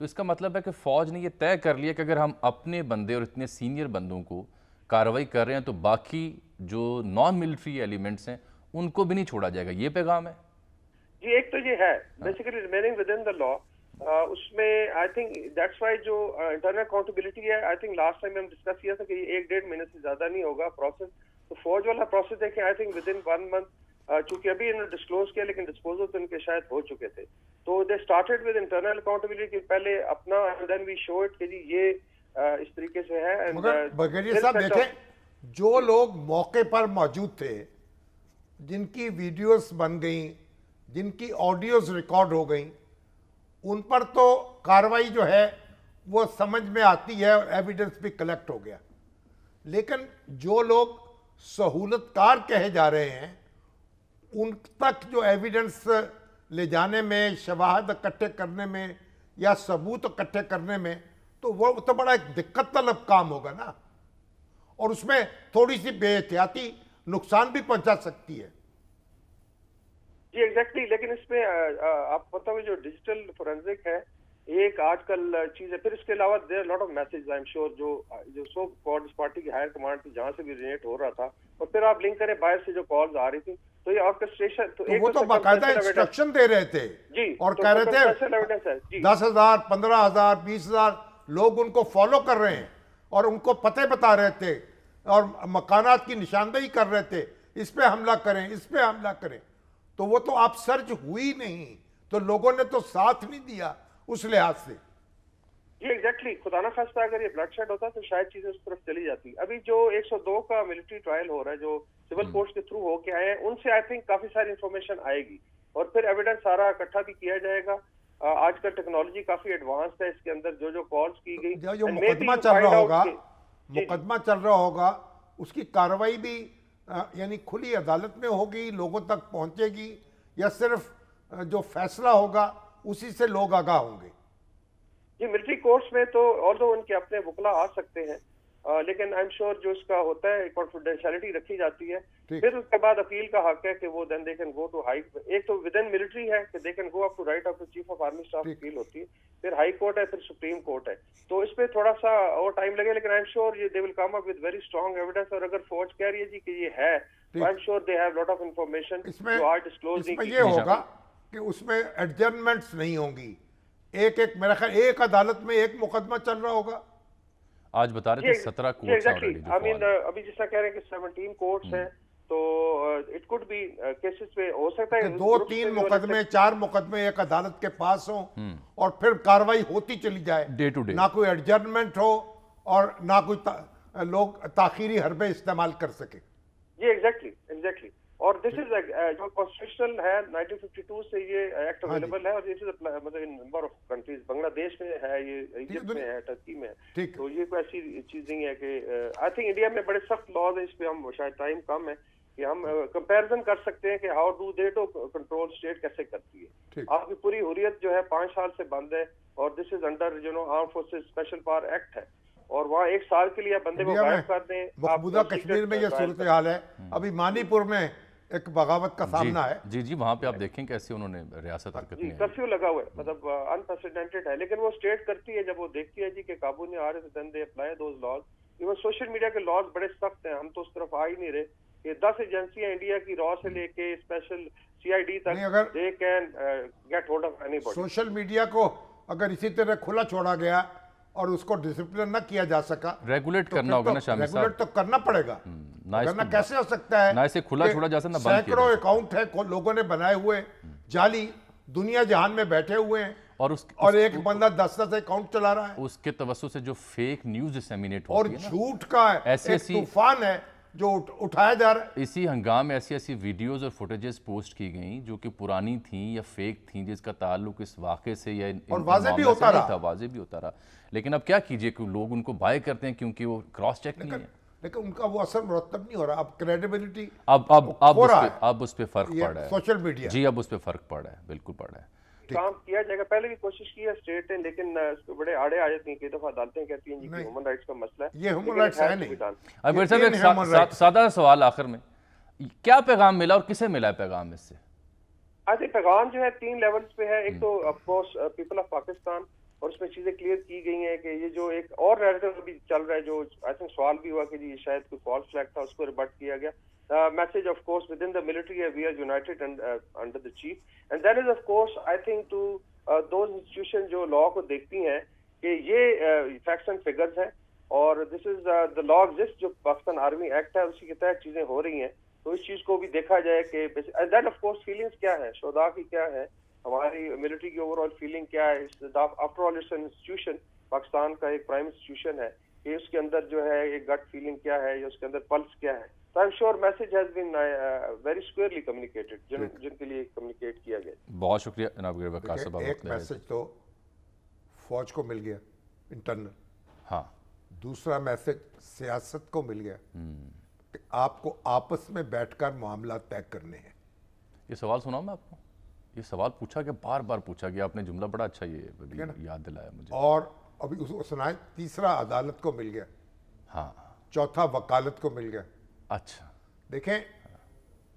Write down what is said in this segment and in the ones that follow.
تو اس کا مطلب ہے کہ فوج نے یہ طے کر لیا کہ اگر ہم اپنے بندے اور اتنے سینئر بندوں کو کارروائی کر رہے ہیں تو باقی جو نان ملٹری ایلیمنٹس ہیں ان کو بھی نہیں چھوڑا جائے گا. یہ پیغام ہے جی. ایک تو یہ ہے بیسیکلی ریمیننگ ود ان دا لا. اس میں آئی تھنک دیٹس وائی جو انٹرنل اکاؤنٹیبلٹی ہے, آئی تھنک لاسٹ ٹائم ہم ڈسکس کیا تھا کہ یہ 1-1.5 مہینے سے زیادہ نہیں ہوگا پروسیس. تو فوج والا پروسیس ہے کہ I think with in 1 month, چونکہ ابھی انہوں نے ڈسکلوز کیا لیکن ڈسپوزل تو ان کے شاید ہو چکے تھے. تو they started with internal accountability, پہلے اپنا and then we show it کہ جی یہ اس طریقے سے ہے. مگر بغیر صاحب دیکھیں, جو لوگ موقع پر موجود تھے, جن کی ویڈیوز بن گئیں, جن کی آڈیوز ریکارڈ ہو گئیں, ان پر تو کاروائی جو ہے وہ سمجھ میں آتی ہے اور ایویڈنس بھی کلیکٹ ہو گیا. لیکن جو لوگ سہولت کار کہے جا رہے ہیں ان تک جو ایویڈنس لے جانے میں, شواہد اکٹھے کرنے میں یا ثبوت اکٹھے کرنے میں, تو وہ تو بڑا ایک دقت طلب کام ہوگا نا, اور اس میں تھوڑی سی بے احتیاطی نقصان بھی پہنچا سکتی ہے. جی ایگزیکٹلی. لیکن اس میں آپ پتہ ہے جو ڈیجیٹل فورینزک ہے ایک آج کل چیز ہے. پھر اس کے علاوہ there are lot of message I am sure جو سو کالڈ اس پارٹی کی ہائر کمانڈ تھی جہاں سے بھی ریلیٹ ہو رہا تھا, اور پھر آپ لنک کریں باہر سے جو کالز آ رہی تھی, تو یہ آرکسٹریشن تو وہ تو باقاعدہ انسٹرکشن دے رہے تھے جی, اور کہہ رہے تھے 10,000 15,000 20,000 لوگ ان کو فالو کر رہے ہیں اور ان کو پتے بتا رہے تھے اور مکانات کی نشاندہی کر رہے تھے, اس پہ حملہ کریں, اس پہ حملہ کریں. تو وہ تو آپ سرچ ہوئی نہیں, تو لوگوں نے تو ساتھ نہیں دیا اس لحاظ سے. جی ایگزیکٹلی. خدا نہ خواستہ اگر یہ بلڈ شیڈ ہوتا تو شاید چیزیں اس طرف چلی جاتی. ابھی جو 102 کا ملٹری ٹرائل ہو رہا ہے جو سول کورٹس کے تھرو ہو کے آئے ہیں, ان سے آئی تھنک کافی ساری انفارمیشن آئے گی اور پھر ایویڈنس سارا اکٹھا بھی کیا جائے گا. آج کل ٹیکنالوجی کافی ایڈوانسڈ ہے, اس کے اندر جو کالز کی گئی, جو مقدمہ چل رہا ہوگا اس کی کاروائی بھی یعنی کھلی عدالت میں ہوگی, لوگوں تک پہنچے گی, یا صرف جو فیصلہ ہوگا اسی سے لوگ آگاہ ہوں گے؟ جی ملٹری کورٹس میں تو although ان کے اپنے وکلا آ سکتے ہیں, لیکن آئی ایم شیور جو اس کا ہوتا ہے کانفیڈینشیلٹی رکھی جاتی ہے. پھر اس کے بعد اپیل کا حق ہے کہ وہ then they can go to high, ایک تو ود ان ملٹری ہے کہ they can go up to right of chief of army staff appeal ہوتی ہے, پھر ہائی کورٹ ہے, پھر سپریم کورٹ ہے. تو اس پہ تھوڑا سا اور ٹائم لگے, لیکن آئی am sure they will come up with very strong evidence. اور اگر فوج کہہ رہی ہے جی کہ یہ ہے, آئی am sure they have lot of information جو آج ڈسکلوز نہیں کی. یہ ہوگا کہ اس میں ایڈجرنمنٹس نہیں ہوں گی, ایک میرا خیال ایک عدالت میں ایک مقدمہ چل رہا ہوگا. آج بتا رہے تھے 17 کورٹس ابھی جس طرح کہہ رہے ہیں کہ 17 کورٹس ہیں, تو اٹ کوڈ بی کیسز پہ ہو سکتا ہے 2-3 مقدمے 4 مقدمے ایک عدالت کے پاس ہوں اور پھر کاروائی ہوتی چلی جائے, ڈے ٹو ڈے, نہ کوئی ایڈجرنمنٹ ہو اور نہ کوئی لوگ تاخیری حربے استعمال کر سکے. جی ایگزیکٹلی. اور دس از جو کانسٹیٹیوشنل ہے 1952 سے یہ ایکٹ اویلیبل ہے, اور دس از مطلب ان نمبر آف کنٹریز, بنگلہ دیش میں ہے, یہ ایجپٹ میں ہے, ٹرکی میں ہے. تو یہ کوئی ایسی چیز نہیں ہے کہ آئی تھنک انڈیا میں بڑے سخت لاز ہیں, اس پہ ہم شاید ٹائم کم ہے کہ ہم کمپیرزن کر سکتے ہیں کہ how do they to control state کیسے کرتی ہے. آپ کی پوری حریت جو ہے 5 سال سے بند ہے, اور this is under armed forces special power act ہے, اور وہاں 1 سال کے لیے بندے کو غائب کر دیں. مقبوضہ کشمیر میں یہ صورتحال ہے, ابھی مانی پور میں ایک بغاوت کا سامنا ہے. جی وہاں پہ آپ دیکھیں کیسے انہوں نے ریاست حرکت میں کرفیو لگا ہوا ہے, مطلب انپریسیڈنٹڈ ہے, لیکن وہ اسٹیٹ کرتی ہے جب وہ دیکھتی ہے جی کہ قابو نہیں آ رہے, تو then they apply those laws. Even social media کے لاز بڑے سخت ہیں, ہم تو اس طرف آ ہی نہیں رہے. یہ 10 ایجنسیاں انڈیا کی را سے لے کے اسپیشل CID تک they can get hold of anybody. Social media کو اگر اسی طرح کھلا چھوڑا گیا اور اس کو ڈسپلن نہ کیا جا سکا, ریگولیٹ کرنا ہوگا نا شامی صاحب, ریگولیٹ تو کرنا پڑے گا, ورنہ کیسے ہو سکتا ہے نہ اسے کھلا چھوڑا جا سکتا, سینکڑوں اکاؤنٹ ہے لوگوں نے بنائے ہوئے جعلی, دنیا جہان میں بیٹھے ہوئے ہیں, اور ایک بندہ 10 اکاؤنٹ چلا رہا ہے. اس کے توسط سے جو فیک نیوز ڈسیمینیٹ اور ہوتی ہے, جھوٹ کا ایک طوفان ہے جو اٹھایا جا رہا ہے. اسی ہنگام میں ایسی ویڈیوز اور فوٹیجز پوسٹ کی گئیں جو کہ پرانی تھیں یا فیک تھیں, جس کا تعلق اس واقعے سے یا واضح بھی ہوتا رہا. لیکن اب کیا کیجئے کہ لوگ ان کو بائی کرتے ہیں کیونکہ وہ کراس چیک نہیں ہے, لیکن ان کا وہ اثر مرتب نہیں ہو رہا. اب کریڈیبلٹی اب اس پہ فرق پڑ رہا ہے, سوشل میڈیا. جی اب اس پہ فرق پڑ رہا ہے, بالکل پڑ رہا ہے. کام کیا جائے گا, پہلے بھی کوشش کی ہے اسٹیٹ نے, لیکن اس پہ بڑے آڑے آ جاتے ہیں. کئی دفعہ عدالتیں کہتی ہیں جی کہ ہیومن رائٹس کا مسئلہ ہے, یہ ہیومن رائٹس ہے نہیں. اکبر صاحب ایک سادہ سوال آخر میں, کیا پیغام ملا اور کسے ملا ہے پیغام اس سے؟ آج پیغام جو ہے 3 لیولز پہ ہے. ایک تو of course people of Pakistan, اور اس میں چیزیں کلیئر کی گئی ہیں کہ یہ جو ایک اور نیریٹو بھی چل رہا ہے, جو آئی تھنک سوال بھی ہوا کہ جی شاید کوئی فالس فلیگ تھا, اس کو ریبٹ کیا گیا. Message of course within the military we are united and under the chief, and that is of course I think to those institutions جو law کو دیکھتی ہیں کہ یہ facts and figures ہیں, اور this is the law exists, جو Pakistan army act ہے اسی کے تحت چیزیں ہو رہی ہیں. تو اس چیز کو بھی دیکھا جائے کہ and that of course feelings کیا ہے, شہداء کی کیا ہے, ہماری ملٹری کی اوور آل فیلنگ کیا ہے. After all it's an institution, Pakistan کا ایک پرائم انسٹیٹیوشن ہے, کہ اس کے اندر جو ہے ایک گٹ فیلنگ کیا ہے, یا اس کے اندر پلس کیا ہے. So I'm sure message has been very squarely communicated, جن کے لیے کمیونیکیٹ کیا گیا. بہت شکریہ جناب غیر وقار صاحب. ایک میسج تو فوج کو مل گیا انٹرنل, ہاں, دوسرا میسج سیاست کو مل گیا کہ آپ کو آپس میں بیٹھ کر معاملات طے کرنے ہیں. یہ سوال سنا میں آپ کو, یہ سوال پوچھا گیا, بار بار پوچھا گیا, آپ نے جملہ بڑا اچھا یہ یاد دلایا مجھے. اور ابھی اس کو سنائیں, تیسرا عدالت کو مل گیا, ہاں, چوتھا وکالت کو مل گیا. اچھا دیکھیں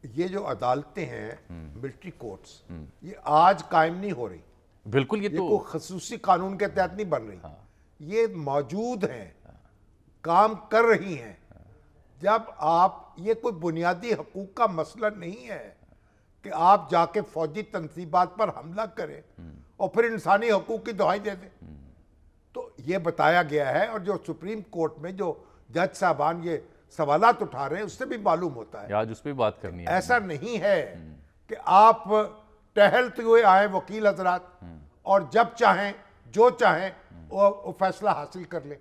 یہ جو عدالتیں ہیں ملٹری کورٹس, یہ آج قائم نہیں ہو رہی. بالکل, یہ تو کوئی خصوصی قانون کے تحت نہیں بن رہی, یہ موجود ہیں, کام کر رہی ہیں. جب آپ, یہ کوئی بنیادی حقوق کا مسئلہ نہیں ہے کہ آپ جا کے فوجی تنصیبات پر حملہ کریں اور پھر انسانی حقوق کی دہائی دے دیں. تو یہ بتایا گیا ہے, اور جو سپریم کورٹ میں جو جج صاحبان یہ سوالات اٹھا رہے ہیں اس سے بھی معلوم ہوتا ہے, آج اس پہ بات کرنی ہے. ایسا نہیں ہے کہ آپ ٹہلتے ہوئے آئیں وکیل حضرات اور جب چاہیں جو چاہیں وہ فیصلہ حاصل کر لیں.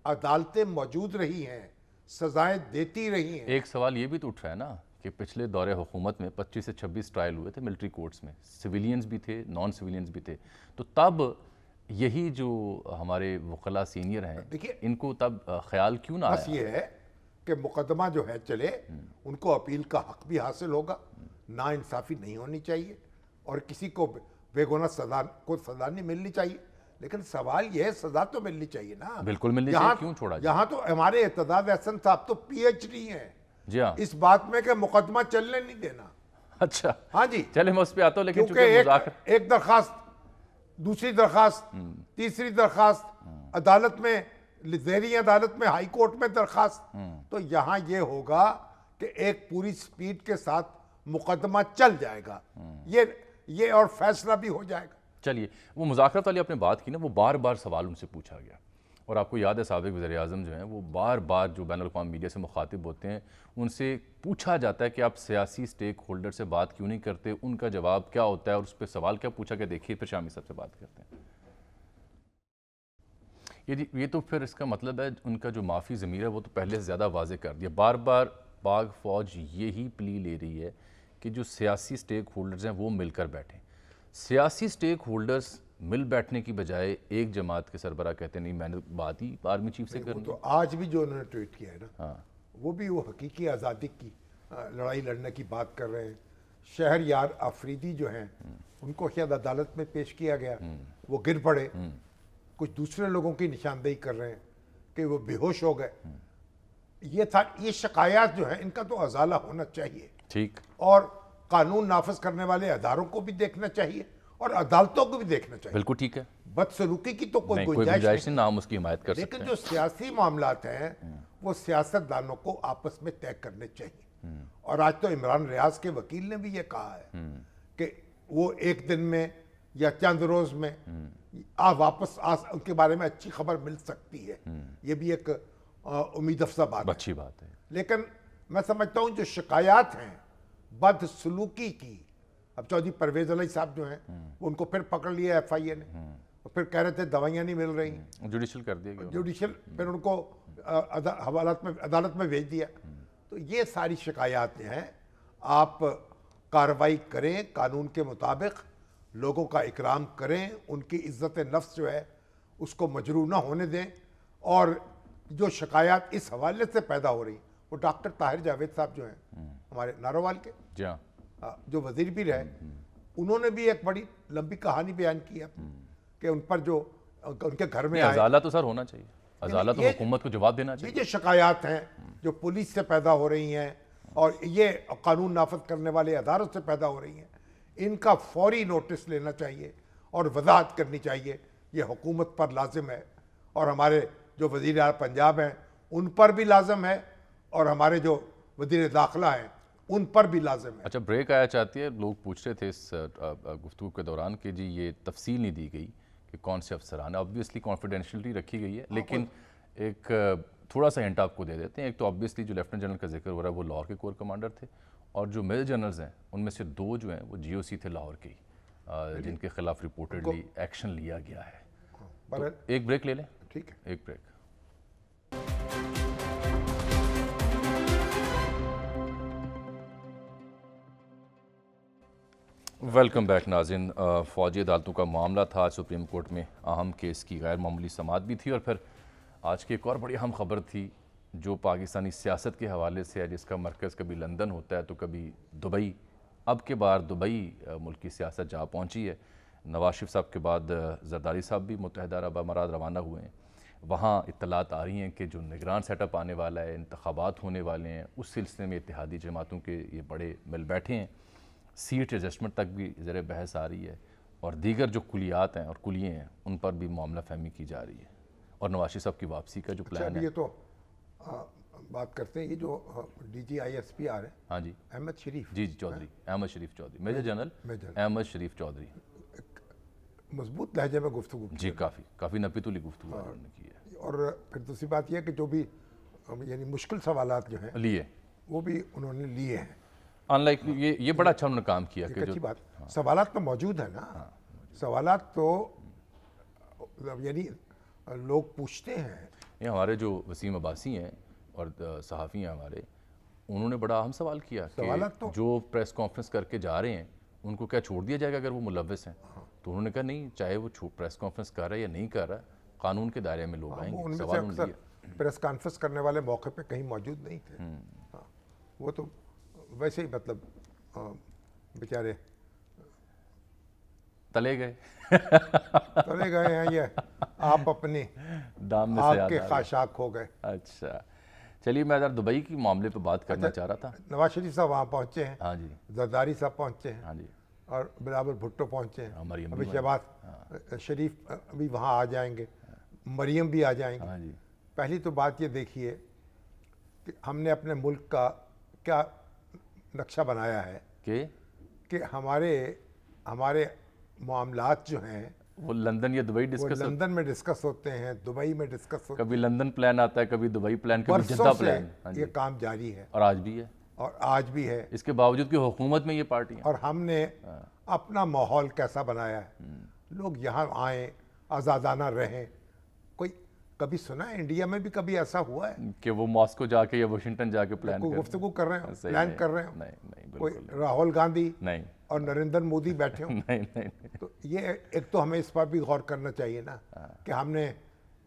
عدالتیں موجود رہی ہیں, سزائیں دیتی رہی ہیں. ایک سوال یہ بھی تو اٹھ رہا ہے نا کہ پچھلے دور حکومت میں 25 سے 26 ٹرائل ہوئے تھے ملٹری کورٹس میں, سویلینز بھی تھے, نان سویلینز بھی تھے. تو تب یہی جو ہمارے وکلاء سینئر ہیں, ان کو تب خیال کیوں نہ آیا؟ بس یہ ہے کہ مقدمہ جو ہے چلے, ان کو اپیل کا حق بھی حاصل ہوگا, نا انصافی نہیں ہونی چاہیے, اور کسی کو بے گناہ سزا نہیں ملنی چاہیے. لیکن سوال یہ ہے سزا تو ملنی چاہیے نا. بالکل ملنی چاہیے, کیوں چھوڑا جائے؟ یہاں تو ہمارے اعتداد احسن صاحب تو پی ایچ ڈی ہیں جی ہاں اس بات میں کہ مقدمہ چلنے نہیں دینا. اچھا, ہاں جی, چلے میں اس پہ آتا ہوں, لیکن کیونکہ ایک درخواست, دوسری درخواست, تیسری درخواست, عدالت میں, زیریں عدالت میں, ہائی کورٹ میں درخواست, تو یہاں یہ ہوگا کہ ایک پوری سپیڈ کے ساتھ مقدمہ چل جائے گا, یہ اور فیصلہ بھی ہو جائے گا. چلیے, وہ مذاکرات والی آپ نے بات کی نا, وہ بار بار سوال ان سے پوچھا گیا, اور آپ کو یاد ہے سابق وزیر اعظم جو ہیں وہ بار بار جو بین الاقوامی میڈیا سے مخاطب ہوتے ہیں ان سے پوچھا جاتا ہے کہ آپ سیاسی سٹیک ہولڈر سے بات کیوں نہیں کرتے, ان کا جواب کیا ہوتا ہے, اور اس پہ سوال کیا پوچھا کہ دیکھیے پھر شامی صاحب سے بات کرتے ہیں. یہ تو پھر اس کا مطلب ہے ان کا جو معافی ضمیر ہے وہ تو پہلے سے زیادہ واضح کر دیا. بار بار پاک فوج یہی پلی لے رہی ہے کہ جو سیاسی سٹیک ہولڈرز ہیں وہ مل کر بیٹھیں. سیاسی سٹیک ہولڈرز مل بیٹھنے کی بجائے ایک جماعت کے سربراہ کہتے ہیں نہیں میں نے بات ہی آرمی چیف سے کرنی. تو آج بھی جو انہوں نے ٹویٹ کیا ہے نا, وہ بھی وہ حقیقی آزادی کی لڑائی لڑنے کی بات کر رہے ہیں. شہر یار آفریدی جو ہیں ان کو شاید عدالت میں پیش کیا گیا, وہ گر پڑے, کچھ دوسرے لوگوں کی نشاندہی کر رہے ہیں کہ وہ بے ہوش ہو گئے. یہ شکایات جو ہیں ان کا تو ازالہ ہونا چاہیے, ٹھیک, اور قانون نافذ کرنے والے اداروں کو بھی دیکھنا چاہیے اور عدالتوں کو بھی دیکھنا چاہیے. بالکل ٹھیک ہے, بدسلوکی کی تو کوئی گنجائش نہیں, نام اس کی حمایت کر سکتے ہیں. لیکن جو سیاسی معاملات ہیں وہ سیاست دانوں کو آپس میں طے کرنے چاہیے. اور آج تو عمران ریاض کے وکیل نے بھی یہ کہا ہے کہ وہ ایک دن میں یا چند روز میں واپس ان کے بارے میں اچھی خبر مل سکتی ہے. یہ بھی ایک امید افزا بات ہے, اچھی بات ہے. لیکن میں سمجھتا ہوں جو شکایات ہیں بدسلوکی کی, اب چودھری پرویز علی صاحب جو ہیں وہ ان کو پھر پکڑ لیا ایف آئی اے نے, اور پھر کہہ رہے تھے دوائیاں نہیں مل رہی, جوڈیشل کر دیا گیا, جوڈیشل, پھر ان کو عدالت میں بھیج دیا. تو یہ ساری شکایات جو ہیں آپ کارروائی کریں قانون کے مطابق, لوگوں کا اکرام کریں, ان کی عزت نفس جو ہے اس کو مجروح نہ ہونے دیں. اور جو شکایات اس حوالے سے پیدا ہو رہی, وہ ڈاکٹر طاہر جاوید صاحب جو ہیں ہمارے ناروال کے, جو وزیر بھی رہے, انہوں نے بھی ایک بڑی لمبی کہانی بیان کی ہے کہ ان پر جو ان کے گھر میں آئے. ازالہ تو سر ہونا چاہیے, ازالہ تو حکومت کو جواب دینا چاہیے. یہ جو شکایات ہیں جو پولیس سے پیدا ہو رہی ہیں اور یہ قانون نافذ کرنے والے اداروں سے پیدا ہو رہی ہیں, ان کا فوری نوٹس لینا چاہیے اور وضاحت کرنی چاہیے. یہ حکومت پر لازم ہے اور ہمارے جو وزیر اعلیٰ پنجاب ہیں ان پر بھی لازم ہے اور ہمارے جو وزیر داخلہ ہیں ان پر بھی لازم ہے۔ اچھا بریک آیا چاہتی ہے، لوگ پوچھ رہے تھے اس گفتگو کے دوران کہ جی یہ تفصیل نہیں دی گئی کہ کون سے افسران ہیں، آبویسلی کانفیڈینشلٹی رکھی گئی ہے، لیکن ایک تھوڑا سا ہنٹ آپ کو دے دیتے ہیں۔ ایک تو آبویسلی جو لیفٹنٹ جنرل کا ذکر ہو رہا ہے وہ لاہور کے کور کمانڈر تھے، اور جو میجر جنرلز ہیں ان میں سے 2 جو ہیں وہ جی او سی تھے لاہور کے ہی، جن کے خلاف رپورٹڈلی ایکشن لیا گیا ہے۔ تو ایک بریک لے لیں، ٹھیک ہے، ایک بریک۔ ویلکم بیک ناظرین۔ فوجی عدالتوں کا معاملہ تھا، آج سپریم کورٹ میں اہم کیس کی غیر معمولی سماعت بھی تھی، اور پھر آج کی ایک اور بڑی اہم خبر تھی جو پاکستانی سیاست کے حوالے سے ہے، جس کا مرکز کبھی لندن ہوتا ہے تو کبھی دبئی۔ اب کے بار دبئی ملک کی سیاست جہاں پہنچی ہے، نواز شریف صاحب کے بعد زرداری صاحب بھی متحدہ عرب امارات روانہ ہوئے ہیں۔ وہاں اطلاعات آ رہی ہیں کہ جو نگران سیٹ اپ آنے والا ہے، انتخابات ہونے والے ہیں، اس سلسلے میں اتحادی جماعتوں کے یہ بڑے مل بیٹھے ہیں، سیٹ ایڈجسٹمنٹ تک بھی زیر بحث آ رہی ہے، اور دیگر جو کلیات ہیں اور کلیے ہیں ان پر بھی معاملہ فہمی کی جا رہی ہے، اور نواز شریف صاحب کی واپسی کا جو پلان ہے۔ یہ تو بات کرتے ہیں، یہ جو D G I S P R ہے، ہاں جی، احمد شریف جی چودھری، احمد شریف چودھری، میجر جنرل احمد شریف چودھری، مضبوط لہجے میں گفتگو کی جی، کافی نپی تلی گفتگو انہوں نے کی ہے، اور پھر دوسری بات یہ ہے کہ جو بھی یعنی مشکل سوالات جو ہیں لیے وہ بھی انہوں نے لیے ہیں۔ ان لائک یہ بڑا اچھا انہوں نے کام کیا کہ اچھی بات، سوالات تو موجود ہیں نا، سوالات تو یعنی لوگ پوچھتے ہیں۔ یہ ہمارے جو وسیم عباسی ہیں اور صحافی ہیں ہمارے، انہوں نے بڑا اہم سوال کیا کہ جو پریس کانفرنس کر کے جا رہے ہیں ان کو کیا چھوڑ دیا جائے گا اگر وہ ملوث ہیں؟ تو انہوں نے کہا نہیں، چاہے وہ پریس کانفرنس کر رہا ہے یا نہیں کر رہا، قانون کے دائرے میں لوگ آئیں گے۔ ان میں سے اکثر پریس کانفرنس کرنے والے موقع پہ کہیں موجود نہیں تھے، وہ تو ویسے ہی مطلب بیچارے تلے گئے ہیں، یہ آپ اپنی دام میں آگ کے خاشاک ہو گئے۔ اچھا چلیے، میں ذرا دبئی کی معاملے پہ بات کرنا چاہ رہا تھا۔ نواز شریف صاحب وہاں پہنچے ہیں، ہاں جی، زرداری صاحب پہنچے ہیں، ہاں جی، اور بلاول بھٹو پہنچے ہیں، مریم ابھی شہباز شریف بھی وہاں آ جائیں گے، مریم بھی آ جائیں گے۔ ہاں جی، پہلی تو بات یہ دیکھیے کہ ہم نے اپنے ملک کا کیا نقشہ بنایا ہے کہ ہمارے معاملات جو ہیں وہ لندن یا دبئی ڈسکس، لندن میں ڈسکس ہوتے ہیں، دبئی میں ڈسکس ہوتے ہیں، کبھی لندن پلان آتا ہے، کبھی دبئی پلان، کبھی جدہ پلان، یہ کام جاری ہے اور آج بھی ہے، اس کے باوجود کہ حکومت میں یہ پارٹی ہیں۔ اور ہم نے اپنا ماحول کیسا بنایا ہے، لوگ یہاں آئیں، آزادانہ رہیں۔ کوئی کبھی سنا ہے انڈیا میں بھی کبھی ایسا ہوا ہے کہ وہ ماسکو جا کے یا واشنگٹن جا کے پلان گفتگو کر رہے ہیں، پلان کر رہے ہیں؟ نہیں، کوئی راہل گاندھی نہیں اور نریندر مودی بیٹھے ہوں؟ نہیں، تو یہ ایک تو ہمیں اس پر بھی غور کرنا چاہیے نا کہ ہم نے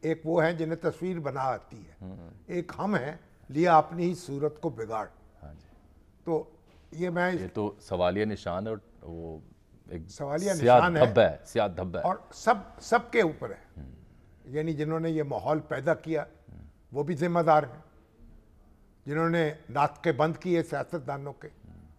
ایک وہ ہیں جنہیں تصویر بنا آتی ہے، ایک ہم ہیں لیا اپنی ہی صورت کو بگاڑ۔ تو یہ تو سوالیہ نشان ہے، اور وہ ایک سوالیہ نشان ہے، سیاہ دھبا ہے، اور سب کے اوپر ہے، یعنی جنہوں نے یہ ماحول پیدا کیا وہ بھی ذمہ دار ہیں، جنہوں نے ناطقے بند کیے سیاستدانوں کے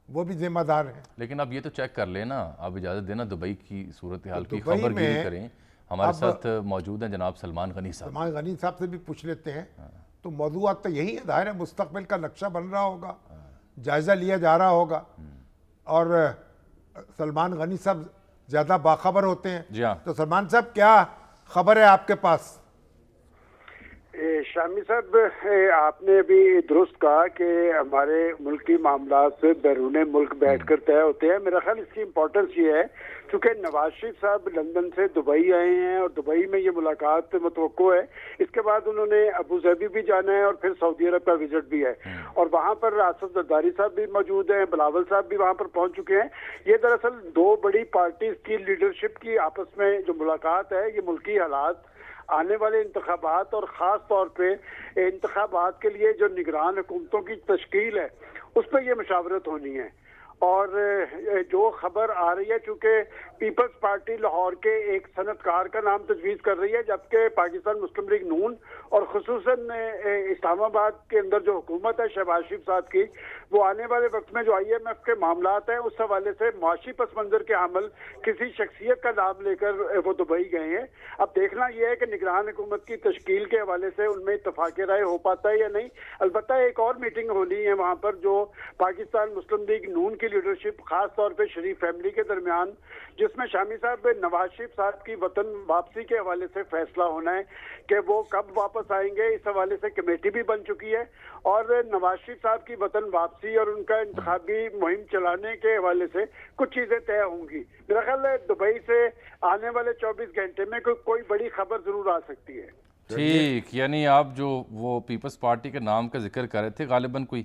وہ بھی ذمہ دار ہیں۔ لیکن اب یہ تو چیک کر لینا، اب اجازت دینا دبئی کی صورتحال کی خبر گیری کریں۔ ہمارے ساتھ موجود ہیں جناب سلمان غنی صاحب، سلمان غنی صاحب سے بھی پوچھ لیتے ہیں۔ تو موضوعات تو یہی ہے، ظاہر ہے مستقبل کا نقشہ بن رہا ہوگا، جائزہ لیا جا رہا ہوگا، اور سلمان غنی صاحب زیادہ باخبر ہوتے ہیں۔ جی ہاں، تو سلمان صاحب کیا خبر ہے آپ کے پاس؟ شامی صاحب، آپ نے ابھی درست کہا کہ ہمارے ملکی معاملات بیرون ملک بیٹھ کر طے ہوتے ہیں۔ میرا خیال اس کی امپورٹنس یہ ہے چونکہ نواز شریف صاحب لندن سے دبئی آئے ہیں اور دبئی میں یہ ملاقات متوقع ہے، اس کے بعد انہوں نے ابو ظہبی بھی جانا ہے اور پھر سعودی عرب کا وزٹ بھی ہے، اور وہاں پر آصف زرداری صاحب بھی موجود ہیں، بلاول صاحب بھی وہاں پر پہنچ چکے ہیں۔ یہ دراصل 2 بڑی پارٹیز کی لیڈرشپ کی آپس میں جو ملاقات ہے، یہ ملکی حالات، آنے والے انتخابات اور خاص طور پہ انتخابات کے لیے جو نگران حکومتوں کی تشکیل ہے اس پہ یہ مشاورت ہونی ہے، اور جو خبر آ رہی ہے چونکہ پیپلز پارٹی لاہور کے ایک صنعت کار کا نام تجویز کر رہی ہے، جبکہ پاکستان مسلم لیگ نون اور خصوصاً اسلام آباد کے اندر جو حکومت ہے شہباز شریف صاحب کی، وہ آنے والے وقت میں جو IMF کے معاملات ہیں اس حوالے سے معاشی پس منظر کے عمل کسی شخصیت کا نام لے کر وہ دبئی گئے ہیں۔ اب دیکھنا یہ ہے کہ نگران حکومت کی تشکیل کے حوالے سے ان میں اتفاق رائے ہو پاتا ہے یا نہیں۔ البتہ ایک اور میٹنگ ہونی ہے وہاں پر جو پاکستان مسلم لیگ نون کی لیڈرشپ خاص طور پہ شریف فیملی کے درمیان، جس میں شامی صاحب نواز شریف صاحب کی وطن واپسی کے حوالے سے فیصلہ ہونا ہے کہ وہ کب واپس آئیں گے۔ اس حوالے سے کمیٹی بھی بن چکی ہے اور نواز شریف صاحب کی وطن واپسی اور ان کا انتخابی مہم چلانے کے حوالے سے کچھ چیزیں طے ہوں گی۔ میرا خیال ہے دبئی سے آنے والے 24 گھنٹے میں کوئی بڑی خبر ضرور آ سکتی ہے۔ ٹھیک، یعنی آپ جو وہ پیپلز پارٹی کے نام کا ذکر کر رہے تھے، غالباً کوئی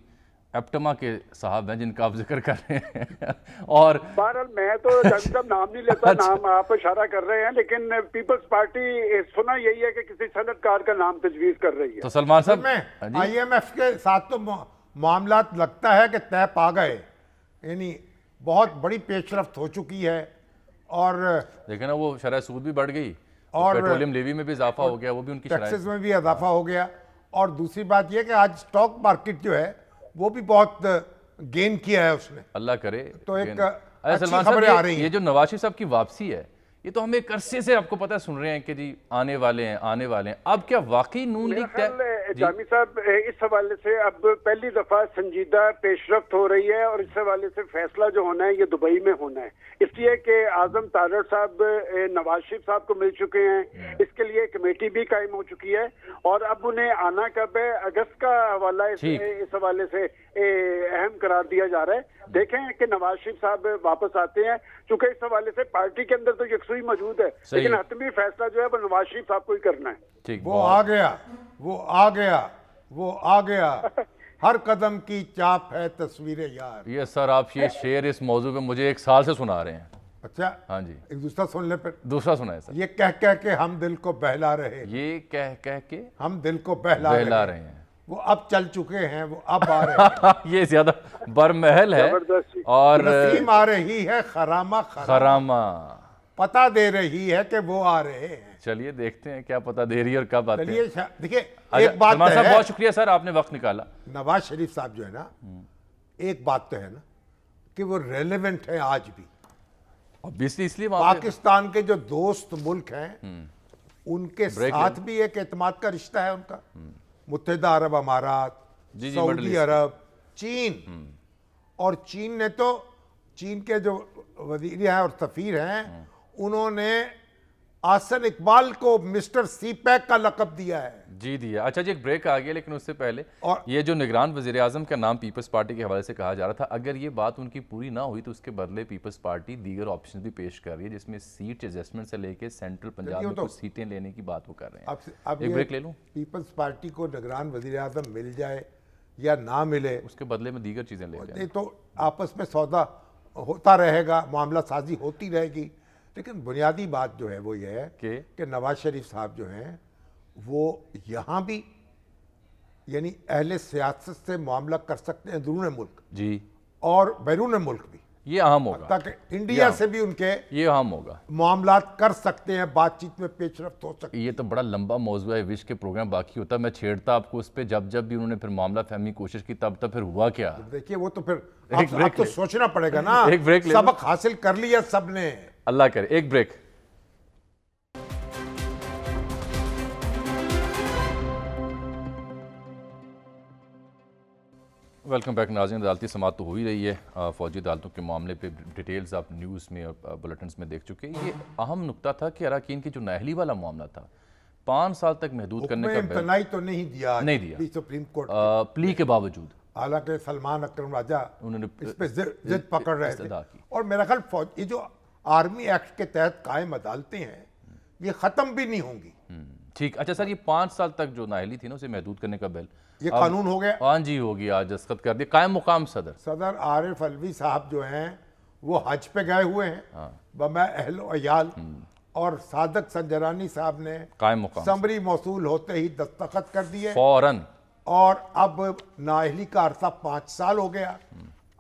ایپٹما کے صاحب ہیں جن کا آپ ذکر کر رہے ہیں، اور بہرحال میں تو ڈاکٹر صاحب نام نہیں لیتا، نام آپ اشارہ کر رہے ہیں، لیکن پیپلز پارٹی سنا یہی ہے کہ کسی صنعت کار کا نام تجویز کر رہی ہے۔ تو سلمان صاحب IMF کے ساتھ تو معاملات لگتا ہے کہ طے پا گئے، یعنی بہت بڑی پیش رفت ہو چکی ہے، اور دیکھیں نا وہ شرح سود بھی بڑھ گئی اور پیٹرولیم لیوی میں بھی اضافہ ہو گیا، وہ بھی ان کی شرائط ٹیکسز میں بھی اضافہ ہو گیا، اور دوسری بات یہ کہ آج سٹاک مارکیٹ جو ہے وہ بھی بہت گین کیا ہے اس نے۔ اللہ کرے تو ایک اچھا سلمان خبریں آ صاحب، رہی ہیں۔ یہ جو نواز شریف صاحب کی واپسی ہے، یہ تو ہمیں ایک عرصے سے آپ کو پتہ سن رہے ہیں کہ جی آنے والے ہیں، اب کیا واقعی نون لیگ جامی صاحب اس حوالے سے اب پہلی دفعہ سنجیدہ پیش رفت ہو رہی ہے، اور اس حوالے سے فیصلہ جو ہونا ہے یہ دبئی میں ہونا ہے، اس لیے کہ اعظم تارڑ صاحب نواز شریف صاحب کو مل چکے ہیں، اس کے لیے کمیٹی بھی قائم ہو چکی ہے، اور اب انہیں آنا کب ہے، اگست کا حوالہ اس حوالے سے اہم قرار دیا جا رہا ہے۔ دیکھیں کہ نواز شریف صاحب واپس آتے ہیں، چونکہ اس حوالے سے پارٹی کے اندر تو یکسوئی موجود ہے، لیکن حتمی فیصلہ جو ہے وہ نواز شریف صاحب کو ہی کرنا ہے۔ وہ آ گیا ہر قدم کی چاپ ہے تصویر یار۔ یہ سر آپ یہ شعر اس موضوع پہ مجھے 1 سال سے سنا رہے ہیں۔ اچھا ہاں جی، ایک دوسرا سن لے، پھر دوسرا سنائے سر۔ یہ کہہ کے ہم دل کو بہلا رہے، یہ کہہ کے ہم دل کو بہلا رہے ہیں، وہ اب چل چکے ہیں، وہ اب آ رہے ہیں۔ یہ زیادہ برمحل ہے، اور نسیم آ رہی ہے خرامہ پتہ دے رہی ہے کہ وہ آ رہے ہیں۔ چلیے دیکھتے ہیں کیا پتہ دے رہی ہے اور کب آتے ہیں۔ دیکھیں ایک بات سلمان صاحب ہے، بہت شکریہ سر، آپ نے وقت نکالا۔ نواز شریف صاحب جو ہے نا، ایک بات تو ہے نا کہ وہ ریلیونٹ ہے آج بھی۔ obviously اس لیے پاکستان کے جو دوست ملک ہیں ان کے ساتھ بھی ایک اعتماد کا رشتہ ہے ان کا، متحدہ عرب امارات، سعودی عرب، چین، اور چین نے تو چین کے جو وزیر ہیں اور سفیر ہیں انہوں نے آسن اقبال کو مسٹر سی پیک کا لقب دیا ہے۔ جی دیا۔ اچھا جی ایک بریک آ گیا، لیکن اس سے پہلے یہ جو نگران وزیر اعظم کا نام پیپلز پارٹی کے حوالے سے کہا جا رہا تھا، اگر یہ بات ان کی پوری نہ ہوئی تو اس کے بدلے پیپلز پارٹی دیگر آپشن بھی پیش کر رہی ہے، جس میں سیٹ ایڈجسٹمنٹ سے لے کے سینٹرل پنجاب میں کچھ سیٹیں لینے کی بات وہ کر رہے ہیں۔ ایک بریک لے لوں؟ پیپلز پارٹی کو نگران وزیر اعظم مل جائے یا نہ ملے، اس کے بدلے میں دیگر چیزیں لے جائیں، تو آپس میں سودا ہوتا رہے گا، معاملہ سازی ہوتی رہے گی، لیکن بنیادی بات جو ہے وہ یہ ہے کہ نواز شریف صاحب جو ہیں وہ یہاں بھی یعنی اہل سیاست سے معاملہ کر سکتے ہیں بیرون ملک جی، اور بیرون ملک بھی، یہ اہم ہوگا، تاکہ انڈیا سے بھی ان کے یہ اہم ہوگا، معاملات کر سکتے ہیں، بات چیت میں پیش رفت ہو سکتی ہے۔ یہ تو بڑا لمبا موضوع ہے، وش کے پروگرام باقی ہوتا ہے، میں چھیڑتا آپ کو اس پہ، جب بھی انہوں نے پھر معاملہ فہمی کی کوشش کی تب پھر ہوا کیا؟ دیکھیے وہ تو پھر آپ تو سوچنا پڑے گا نا، ایک بریک لے، سبق حاصل کر لیا سب نے۔ اللہ کرے، ایک بریک۔ ویلکم بیک ناظرین، عدالتی سماعت تو ہو ہی رہی ہے، فوجی عدالتوں کے معاملے پہ ڈیٹیلز آپ نیوز میں اور بلٹنز میں دیکھ چکے۔ یہ اہم نکتہ تھا کہ اراکین کی جو نااہلی والا معاملہ تھا 5 سال تک محدود کرنے کا امتناعی تو نہیں دیا سپریم کورٹ پلی کے باوجود، حالانکہ سلمان اکرم راجہ انہوں نے اس پہ ضد پکڑ رہے تھے، اور میرا خیال یہ جو آرمی ایکٹ کے تحت قائم عدالتیں ہیں یہ ختم بھی نہیں ہوں گی۔ ٹھیک، اچھا سر، یہ 5 سال تک جو نااہلی تھی نا اسے محدود کرنے کا بل یہ قانون ہو گیا؟ ہاں جی ہو گیا، آج دستخط کر دیا قائم مقام صدر عارف علوی صاحب جو ہیں وہ حج پہ گئے ہوئے ہیں بمع اہل و عیال، اور صادق سنجرانی صاحب نے قائم مقام سمری موصول ہوتے ہی دستخط کر دیے فوراً، اور اب نااہلی کا عرصہ 5 سال ہو گیا۔